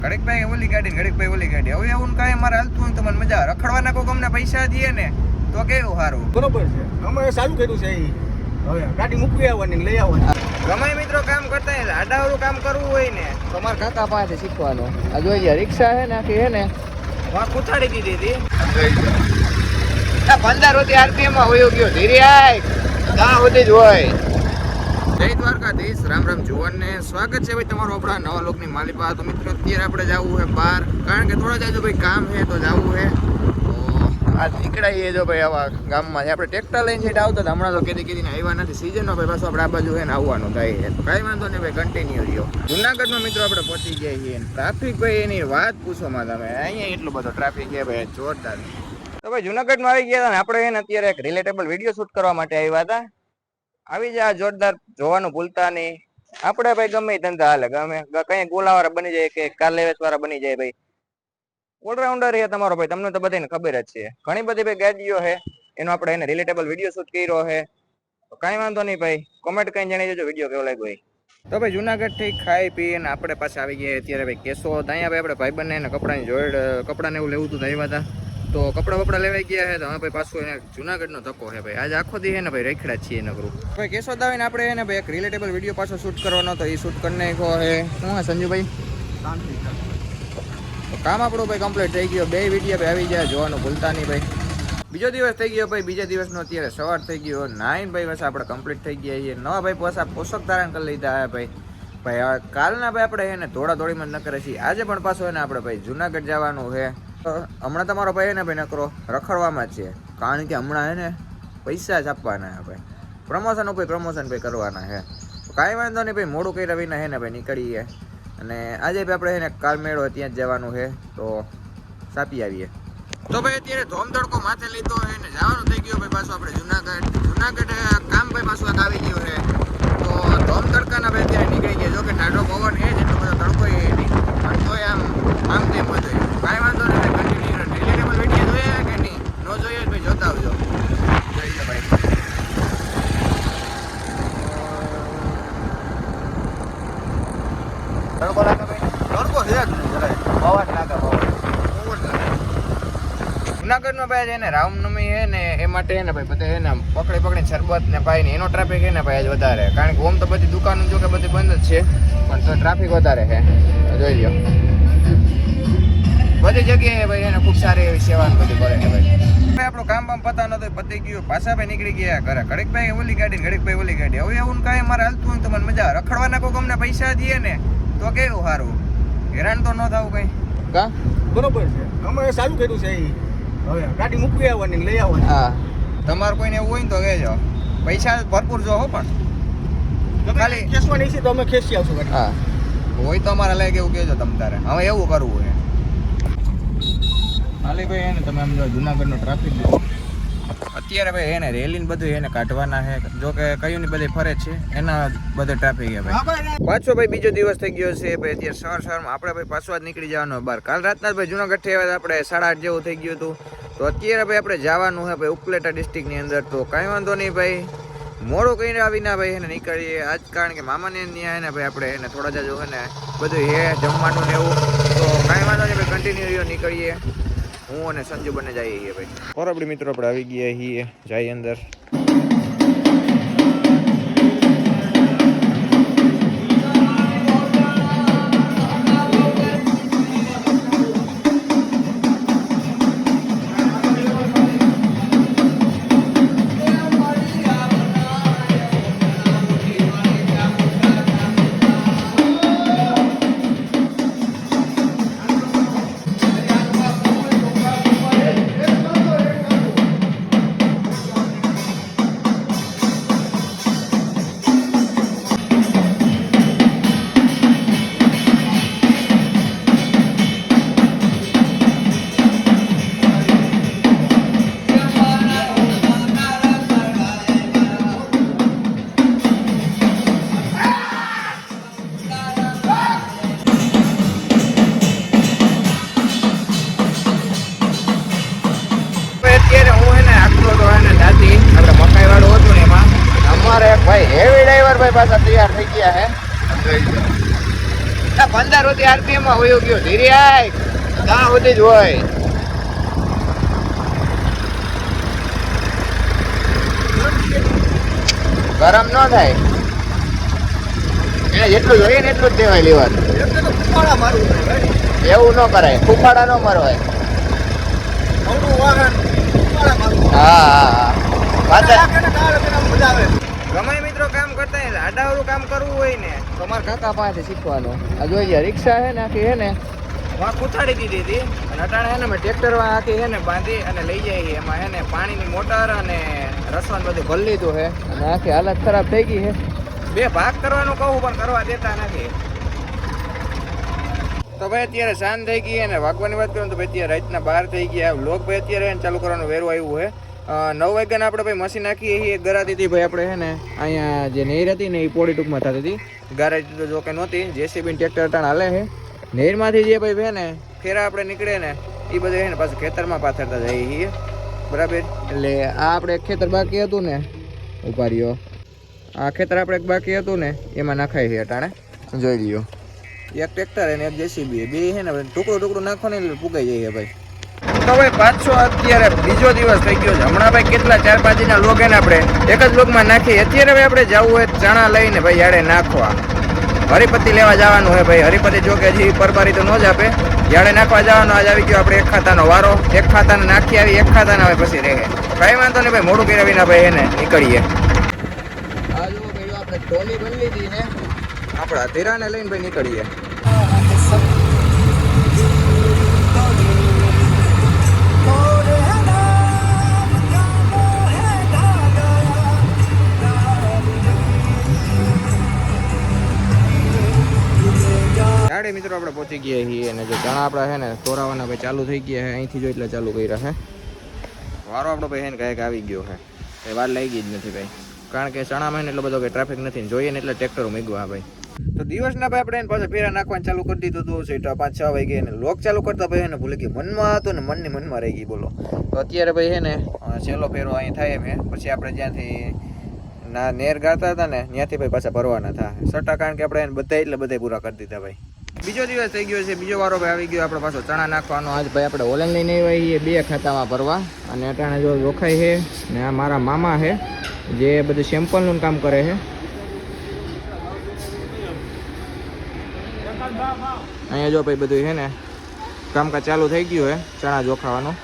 ઘડીક ભાઈ ઓલી ગાડી ઘડીક ભાઈ ઓલી ગાડી. હવે એવું કાંઈ અમારે હાલતું હોય તો મને મજા આવે. રખડવાના કોઈક અમને પૈસા દે ને તો કેવું સારું. બરોબર છે, અમે સારું કર્યું છે. હવે ગાડી મૂકવી આવવાની લઈ આવવાની. ગમે મિત્રો કામ કરતા હોય આડાવડું કામ કરવું હોય ને તો મારા કાકા પાસે શીખવાનું. આ જોઈએ રિક્ષા છે ને આખી છે ને વાં કુથાડી દીધી હતી. 15 RPM માં હોયો ગયો. ધીરે આય ત્યાં સુધી જ હોય. જય દ્વારકાધીશ, રામ રામ જુવાન ને સ્વાગત છે ભાઈ તમારું આપણા નવા લોકની માલિપા. તો મિત્રો અત્યારે આપણે જવું છે બહાર, કારણ કે થોડા જાય તો ભાઈ કામ છે તો જવું છે. તો આ નીકળાઈએ જો ભાઈ આવા ગામમાં આપણે ટ્રેક્ટર લઈને છે આવતા હતા. હમણાં તો કેદી આવ્યા નથી. સિઝનનો ભાઈ પાછું આપણે આ બાજુ છે ને આવવાનું થાય છે તો કાંઈ વાંધો નહીં ભાઈ, કન્ટિન્યુ રહ્યો. જુનાગઢમાં મિત્રો આપણે પહોંચી ગયા છીએ. ટ્રાફિક ભાઈ એની વાત પૂછોમાં તમે, અહીંયા એટલું બધો ટ્રાફિક છે ભાઈ જોરદાર. તો ભાઈ જુનાગઢમાં આવી ગયા હતા ને આપણે એને અત્યારે એક રિલેટેબલ વિડીયો શૂટ કરવા માટે આવ્યા હતા. આવી જાય જોરદાર, જોવાનું ભૂલતા નહીં. આપણે ભાઈ ગમે ધંધા હાલે, ગમે કઈ ગોલાવાળા બની જાય કે કાર લેવેચ વાળા બની જાય ભાઈ. ઓલરાઉન્ડર છે તમારો ભાઈ, તમને તો બધાને ખબર જ છે. ઘણી બધી ભાઈ ગાડીઓ છે, એનો આપણે એને રિલેટેબલ વિડીયો શૂટ કર્યો છે. તો કાંઈ વાંધો નહીં ભાઈ, કોમેન્ટ કઈ જણાવી દેજો વિડીયો કેવો લાગ્યો. તો ભાઈ જુનાગઢ થી ખાઈ પીને આપણે પાછા આવી ગયા અત્યારે ભાઈ કેશોદ. અહીંયા ભાઈ આપણે ભાઈબંધને એને કપડાની જોડ કપડાને એવું લેવું હતું આવ્યા હતા. તો કપડા લેવાઈ ગયા છે. તો હવે ભાઈ પાછું એને જુનાગઢનો ધક્કો છે ભાઈ. આજે આખો દી છે ને ભાઈ રેખડા છીએ નગરું. ભાઈ કેશોદ આવીને આપણે એને ભાઈ એક રિલેટેબલ વિડીયો પાછો શૂટ કરવાનો હતો, એ શૂટ કરી નાખ્યો છે. શું હે સંજુભાઈ? કામ આપણું ભાઈ કમ્પ્લીટ થઈ ગયો. 2 વિડીયો ભાઈ આવી જાય, જોવાનું ભૂલતા નહીં ભાઈ. બીજો દિવસ થઈ ગયો ભાઈ. બીજા દિવસનો અત્યારે સવાર થઈ ગયો. 9 ભાઈ બસ આપણે કમ્પ્લીટ થઈ ગયા છીએ. નવા ભાઈ પાછા પોષક ધારણ કરી લીધા હે ભાઈ. ભાઈ કાલના ભાઈ આપણે એને દોડીમાં ન કરે છીએ. આજે પણ પાછો એને આપણે ભાઈ જુનાગઢ જવાનું છે. હમણાં તમારો ભાઈ એને ભાઈ નકરો રખડવામાં જ છે, કારણ કે હમણાં એને પૈસા જ આપવાના છે ભાઈ. પ્રમોશન ઉપર પ્રમોશન ભાઈ કરવાના છે. કાંઈ વાંધો નહીં ભાઈ, મોડું કર્યા વિના હે ને ભાઈ નીકળીએ. અને આજે ભાઈ આપણે એને કાલ મેળો ત્યાં જ જવાનું છે, તો સાપી આવીએ. તો ભાઈ અત્યારે ધોમ તડકો માથે લીધો છે ને જવાનું થઈ ગયું ભાઈ પાછું આપણે જુનાગઢ કામ ભાઈ પાછું આવી ગયું છે. તો ધોમ તડકાના ભાઈ અત્યારે નીકળી ગયા. જો કે ઠાડો પવન છે, જેટલો બધો તડકો એ નહીં, પણ તોય આમ તેમ બધું કાંઈ વાંધો નહીં. રિલેટેબલ વિડીયો જોઈએ કે નહીં, ન જોઈએ ભાઈ જોતા આવજો. જોઈએ ભાઈ તડકો લાગે ભાઈ, તડકો છે જ નહીં જરાય, પવન લાગે પવન. જુનાગઢમાં ભાઈ એને રામનવમી છે ને એ માટે છે ને ભાઈ બધા એને પકડીને શરબત ને પાઈ ને એનો ટ્રાફિક છે ને ભાઈ આજ વધારે. કારણ કે ઓમ તો બધી દુકાનો જો કે બધી બંધ જ છે, પણ તો ટ્રાફિક વધારે છે. જોઈ લો બધી જગ્યાએ ભાઈ એને ખૂબ સારી એવી સેવા બધી કરે છે ભાઈ. આપણું કામ પતા નતું, પતી ગયું. પાછા ભાઈ નીકળી ગયા ઘરે. ઘડીક ભાઈ ઓલી ગાડી ઘડીક ભાઈ ઓલી ગાડી. હવે એવું કાંઈ અમારે હાલતું હોય તો મને મજા આવે. રખડવાના કોઈક અમને પૈસા દે ને તો કેવું સારું. હેરાન તો ન થવું કઈ. કા બરોબર છે, અમે સારું કર્યું છે. હવે ગાડી મૂકવી આવવાની લઈ આવવાની. હા, તમારે કોઈને એવું હોય ને તો કહેજો. પૈસા ભરપૂર જો હો, પણ ખાલી ખેંચવાની છે તો અમે ખેંચી આવશું ગાડી. હા હોય તો અમારે લાગે એવું કહેજો તમ તારે. હવે એવું કરવું છે હાલી ભાઈ એને તમે આમ જો જુનાગઢનો ટ્રાફિક અત્યારે ભાઈ એને રેલીને બધું એને કાઢવાના છે. જો કે કયું ની બધી ફરે છે એના બધે ટ્રાફિક છે ભાઈ. પાછો ભાઈ બીજો દિવસ થઈ ગયો છે ભાઈ. અત્યારે સવારમાં આપણે ભાઈ પાછો જ નીકળી જવાનો બહાર. કાલ રાતના ભાઈ જુનાગઢ થી આવ્યા આપણે 8:30 જેવું થઈ ગયું હતું. તો અત્યારે ભાઈ આપણે જવાનું છે ભાઈ ઉપલેટા ડિસ્ટ્રિક્ટની અંદર. તો કાંઈ વાંધો નહીં ભાઈ, મોડું કહીને આવીને ભાઈ એને નીકળીએ આજ, કારણ કે મામાને ત્યાં ને ભાઈ આપણે એને થોડા જાજો છે ને બધું હે જમવાનું ને એવું. તો કાંઈ વાંધો નહીં ભાઈ, કન્ટિન્યુ રહ્યો નીકળીએ. હું અને સંજુ બંને જઈએ છીએ ભાઈ. બરાબર મિત્રો આપણે આવી ગયા છીએ, જાય અંદર. ભાઈ હેવી ડ્રાઈવર ભાઈ પાછા તૈયાર થઈ ગયા હે. 15 સુધી RPM માં વયો ગયો ધીરે આય ત્યાં સુધી જ હોય ગરમ ન થાય એને જેટલું જોઈએ ને એટલું જ દેવાય લેવાનું એટલે તો ફૂફાડા મારવું પડે ભાઈ. એવું ન કરાય ફૂફાડા ન મરવાય અવળું વાહન ફૂફાડા મારવું. હા વાતા રાખે ને કાળ એટલે આમ મજા આવે. ગમે મિત્રો કામ કરતા હોય આડાવરું કામ કરવું હોય ને તો મારા કાકા પાસે શીખવાનું આ જોઈએ રિક્ષા છે ને આખી છે ને વાં કુથાડી દીધી હતી અને અટાણે છે ને મેં ટ્રેક્ટર આખી છે ને બાંધી અને લઈ જાય છે એમાં છે ને પાણીની મોટર અને રસવાનું બધું ભરી લીધું છે અને આખી હાલત ખરાબ થઈ ગઈ છે બે ભાગ કરવાનું કહું પણ કરવા દેતા નથી તો ભાઈ અત્યારે સાંજ થઈ ગઈ અને વાગવાની વાત કરું તો ભાઈ અત્યારે રાતના 12 થઈ ગયા વ્લોગ ભાઈ અત્યારે ચાલુ કરવાનું વેરું આવ્યું છે 9 વાગ્યાના આપણે ભાઈ મશીન નાખી એ ગરાતી હતી ભાઈ આપણે છે ને અહીંયા જે નહેર હતી ને એ પોડી ટૂંકમાં થતી હતી ગારાતી તો જો કે નહોતી જેસીબી ટ્રેક્ટર ટાણ હાલે છે નહેરમાંથી જે ભાઈ છે ને ખેરા આપણે નીકળે ને એ બધે છે ને પાછું ખેતરમાં પાથરતા જઈએ છીએ બરાબર એટલે આ આપણે એક ખેતર બાકી હતું ને ઉભા રહ્યો આ ખેતર આપણે એક બાકી હતું ને એમાં નખાય છે અટાણે જોઈ લ્યો એક ટ્રેક્ટર અને એક જેસીબી બે છે ને ટુકડું નાખવાનું એટલે પુગાઈ જાય ભાઈ તો ભાઈ પાછો અત્યારે બીજો દિવસ થઈ ગયો છે હમણાં ભાઈ કેટલા 4-5 દિનના લોગ એને આપણે એક જ લોગમાં નાખીએ અત્યારે ભાઈ આપણે જવું હોય ચણા લઈને ભાઈ યાડે નાખવા હરિપતિ લેવા જવાનું હોય ભાઈ હરિપતિ જો કે હજી પરબારી તો ન જ આપે યાડે નાખવા જવાનું આજ આવી ગયો આપણે એક ખાતાનો વારો એક ખાતાને નાખી આવી એક ખાતાના હવે પછી રહે કઈ વાંધો નહીં ભાઈ મોડું કર્યા વિના ભાઈ એને નીકળીએ આ જો ભાઈ આપણે ટોલી બની લીધી ને આપણા ધીરાને લઈને ભાઈ નીકળીએ ગાડી મિત્રો આપણે પહોંચી ગયા છીએ અને જો ચણા આપણા છે ને તોરાવાના ભાઈ ચાલુ થઈ ગયા છે અહીંથી જો એટલે ચાલુ કર્યા છે વારો આપણો ભાઈ છે ને કાંઈક આવી ગયો છે એ વાર લાગી જ નથી ભાઈ કારણ કે ચણામાં એટલો બધો કંઈ ટ્રાફિક નથી જોઈએ ને એટલે ટ્રેક્ટરો મૂકવા ભાઈ તો દિવસના ભાઈ આપણે એને પાછા ફેરા નાખવાનું ચાલુ કરી દીધું હતું સેટા 5-6 વાગે અને લોક ચાલુ કરતા ભાઈ એને ભૂલી ગઈ મનમાં હતું ને મનની મનમાં રહી ગઈ બોલો તો અત્યારે ભાઈ છે ને છેલ્લો ફેરો અહીં થાય એમ પછી આપણે જ્યાંથી ના નેર ગાતા હતા ને ત્યાંથી ભાઈ પાછા ભરવાના થાય સટ્ટા કારણ કે આપણે એને બધા પૂરા કરી દીધા ભાઈ બીજો દિવસ થઈ ગયો છે બીજો વારો ભાઈ આવી ગયો આપણે પાછો ચણા નાખવાનો આજ ભાઈ આપણે ઓલન લઈને આવ્યા બે ખાતામાં ભરવા અને અટાણે જો રોખાઈ છે ને આ મારા મામા છે જે બધું સેમ્પલનું કામ કરે છે અહીંયા જો ભાઈ બધું છે ને કામકાજ ચાલુ થઈ ગયું છે ચણા જોખાવાનું